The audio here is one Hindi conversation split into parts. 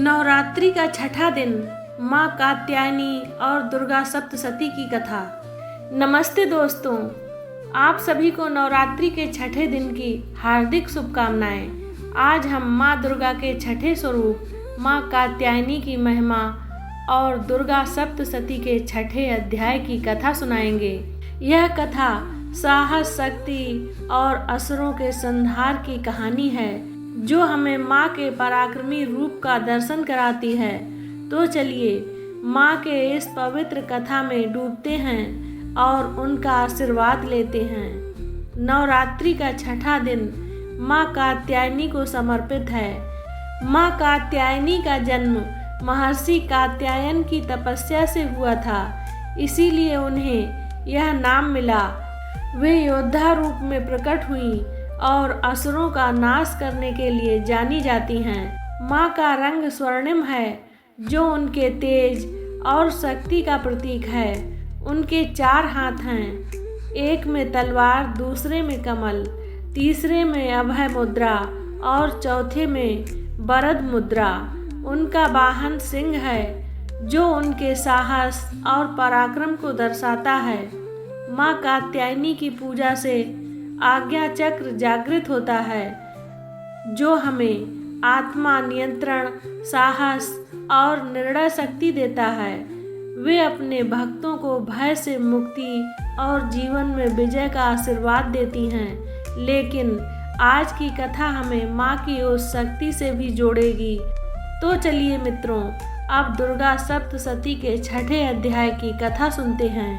नवरात्रि का छठा दिन, माँ कात्यायनी और दुर्गा सप्तशती की कथा। नमस्ते दोस्तों, आप सभी को नवरात्रि के छठे दिन की हार्दिक शुभकामनाएं। आज हम माँ दुर्गा के छठे स्वरूप माँ कात्यायनी की महिमा और दुर्गा सप्तशती के छठे अध्याय की कथा सुनाएंगे। यह कथा साहस, शक्ति और असुरों के संहार की कहानी है जो हमें माँ के पराक्रमी रूप का दर्शन कराती है। तो चलिए माँ के इस पवित्र कथा में डूबते हैं और उनका आशीर्वाद लेते हैं। नवरात्रि का छठा दिन माँ कात्यायनी को समर्पित है। माँ कात्यायनी का जन्म महर्षि कात्यायन की तपस्या से हुआ था, इसीलिए उन्हें यह नाम मिला। वे योद्धा रूप में प्रकट हुई और असुरों का नाश करने के लिए जानी जाती हैं। माँ का रंग स्वर्णिम है जो उनके तेज और शक्ति का प्रतीक है। उनके 4 हाथ हैं, एक में तलवार, दूसरे में कमल, तीसरे में अभय मुद्रा और चौथे में वरद मुद्रा। उनका वाहन सिंह है जो उनके साहस और पराक्रम को दर्शाता है। माँ कात्यायनी की पूजा से आज्ञा चक्र जागृत होता है जो हमें आत्मा नियंत्रण, साहस और निर्णय शक्ति देता है। वे अपने भक्तों को भय से मुक्ति और जीवन में विजय का आशीर्वाद देती हैं। लेकिन आज की कथा हमें माँ की उस शक्ति से भी जोड़ेगी। तो चलिए मित्रों, अब दुर्गा सप्तशती के छठे अध्याय की कथा सुनते हैं।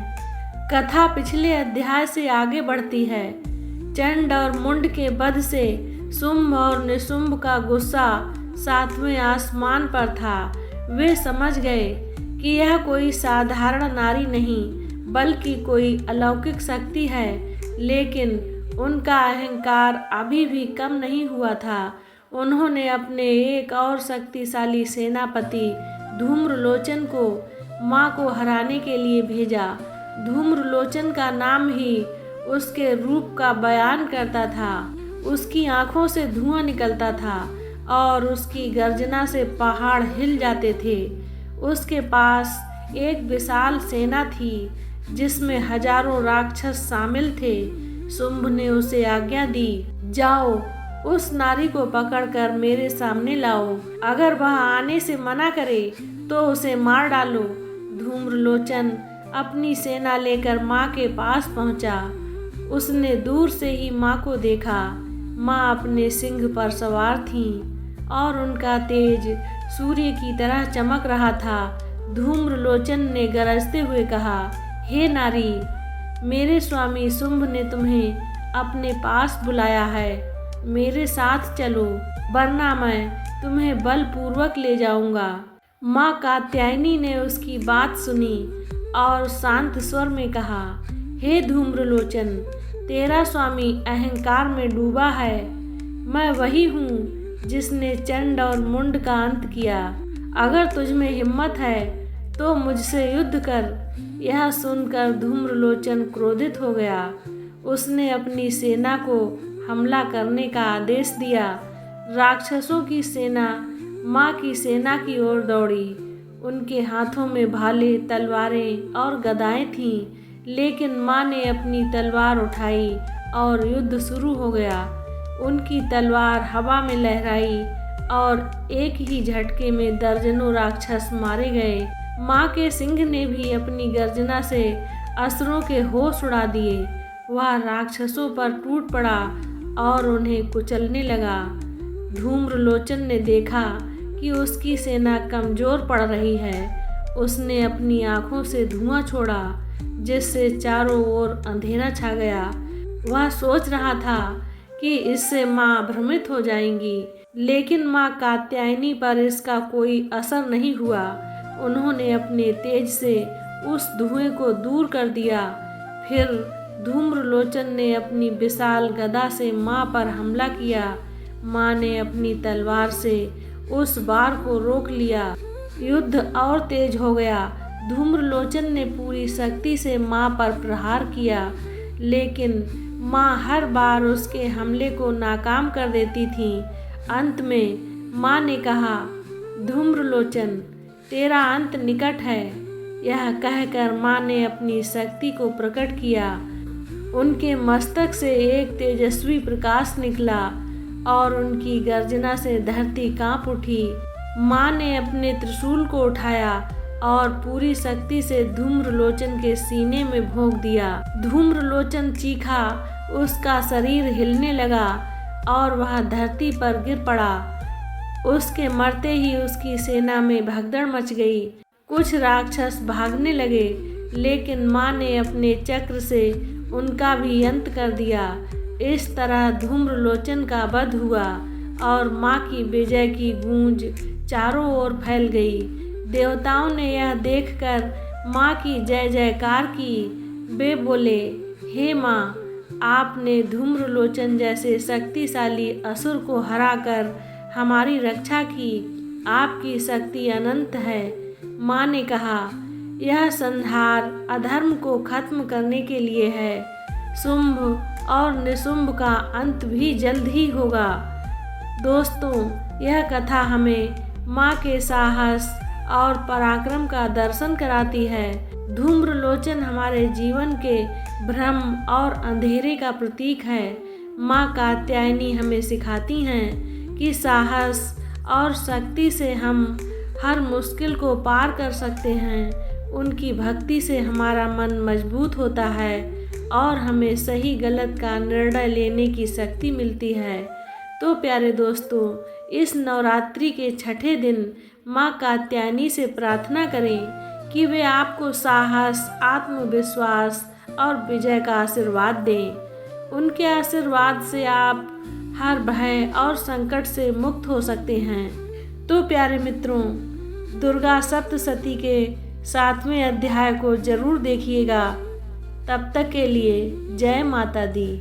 कथा पिछले अध्याय से आगे बढ़ती है। चंड और मुंड के वध से शुंभ और निशुंभ का गुस्सा 7वें आसमान पर था। वे समझ गए कि यह कोई साधारण नारी नहीं बल्कि कोई अलौकिक शक्ति है, लेकिन उनका अहंकार अभी भी कम नहीं हुआ था। उन्होंने अपने एक और शक्तिशाली सेनापति धूम्रलोचन को माँ को हराने के लिए भेजा। धूम्रलोचन का नाम ही उसके रूप का बयान करता था। उसकी आंखों से धुआं निकलता था और उसकी गर्जना से पहाड़ हिल जाते थे। उसके पास एक विशाल सेना थी जिसमें हजारों राक्षस शामिल थे। शुंभ ने उसे आज्ञा दी, जाओ उस नारी को पकड़कर मेरे सामने लाओ। अगर वह आने से मना करे तो उसे मार डालो। धूम्रलोचन अपनी सेना लेकर माँ के पास पहुँचा। उसने दूर से ही माँ को देखा। माँ अपने सिंह पर सवार थीं और उनका तेज सूर्य की तरह चमक रहा था। धूम्रलोचन ने गरजते हुए कहा, हे नारी, मेरे स्वामी शुंभ ने तुम्हें अपने पास बुलाया है। मेरे साथ चलो, वरना मैं तुम्हें बलपूर्वक ले जाऊंगा। माँ कात्यायनी ने उसकी बात सुनी और शांत स्वर में कहा, हे धूम्रलोचन, तेरा स्वामी अहंकार में डूबा है। मैं वही हूँ जिसने चंड और मुंड का अंत किया। अगर तुझ में हिम्मत है तो मुझसे युद्ध कर। यह सुनकर धूम्रलोचन क्रोधित हो गया। उसने अपनी सेना को हमला करने का आदेश दिया। राक्षसों की सेना माँ की सेना की ओर दौड़ी। उनके हाथों में भाले, तलवारें और गदाएं थीं, लेकिन माँ ने अपनी तलवार उठाई और युद्ध शुरू हो गया। उनकी तलवार हवा में लहराई और एक ही झटके में दर्जनों राक्षस मारे गए। माँ के सिंह ने भी अपनी गर्जना से असुरों के होश उड़ा दिए। वह राक्षसों पर टूट पड़ा और उन्हें कुचलने लगा। धूम्रलोचन ने देखा कि उसकी सेना कमजोर पड़ रही है। उसने अपनी आंखों से धुआं छोड़ा जिससे चारों ओर अंधेरा छा गया। वह सोच रहा था कि इससे माँ भ्रमित हो जाएंगी, लेकिन माँ कात्यायनी पर इसका कोई असर नहीं हुआ। उन्होंने अपने तेज से उस धुएं को दूर कर दिया। फिर धूम्रलोचन ने अपनी विशाल गदा से माँ पर हमला किया। माँ ने अपनी तलवार से उस बार को रोक लिया। युद्ध और तेज हो गया। धूम्रलोचन ने पूरी शक्ति से माँ पर प्रहार किया, लेकिन माँ हर बार उसके हमले को नाकाम कर देती थी। अंत में माँ ने कहा, धूम्रलोचन, तेरा अंत निकट है। यह कहकर माँ ने अपनी शक्ति को प्रकट किया। उनके मस्तक से एक तेजस्वी प्रकाश निकला और उनकी गर्जना से धरती कांप उठी। माँ ने अपने त्रिशूल को उठाया और पूरी शक्ति से धूम्रलोचन के सीने में भोंक दिया। धूम्रलोचन चीखा, उसका शरीर हिलने लगा और वह धरती पर गिर पड़ा। उसके मरते ही उसकी सेना में भगदड़ मच गई। कुछ राक्षस भागने लगे, लेकिन माँ ने अपने चक्र से उनका भी अंत कर दिया। इस तरह धूम्रलोचन का वध हुआ और माँ की विजय की गूंज चारों ओर फैल गई। देवताओं ने यह देखकर माँ की जय जयकार की। वे बोले, हे माँ, आपने धूम्रलोचन जैसे शक्तिशाली असुर को हराकर हमारी रक्षा की। आपकी शक्ति अनंत है। माँ ने कहा, यह संहार अधर्म को खत्म करने के लिए है। शुंभ और निशुंभ का अंत भी जल्द ही होगा। दोस्तों, यह कथा हमें माँ के साहस और पराक्रम का दर्शन कराती है। धूम्रलोचन हमारे जीवन के भ्रम और अंधेरे का प्रतीक है। माँ कात्यायनी हमें सिखाती हैं कि साहस और शक्ति से हम हर मुश्किल को पार कर सकते हैं। उनकी भक्ति से हमारा मन मजबूत होता है और हमें सही गलत का निर्णय लेने की शक्ति मिलती है। तो प्यारे दोस्तों, इस नवरात्रि के छठे दिन माँ कात्यायनी से प्रार्थना करें कि वे आपको साहस, आत्मविश्वास और विजय का आशीर्वाद दें। उनके आशीर्वाद से आप हर भय और संकट से मुक्त हो सकते हैं। तो प्यारे मित्रों, दुर्गा सप्तशती के 7वें अध्याय को जरूर देखिएगा। तब तक के लिए जय माता दी।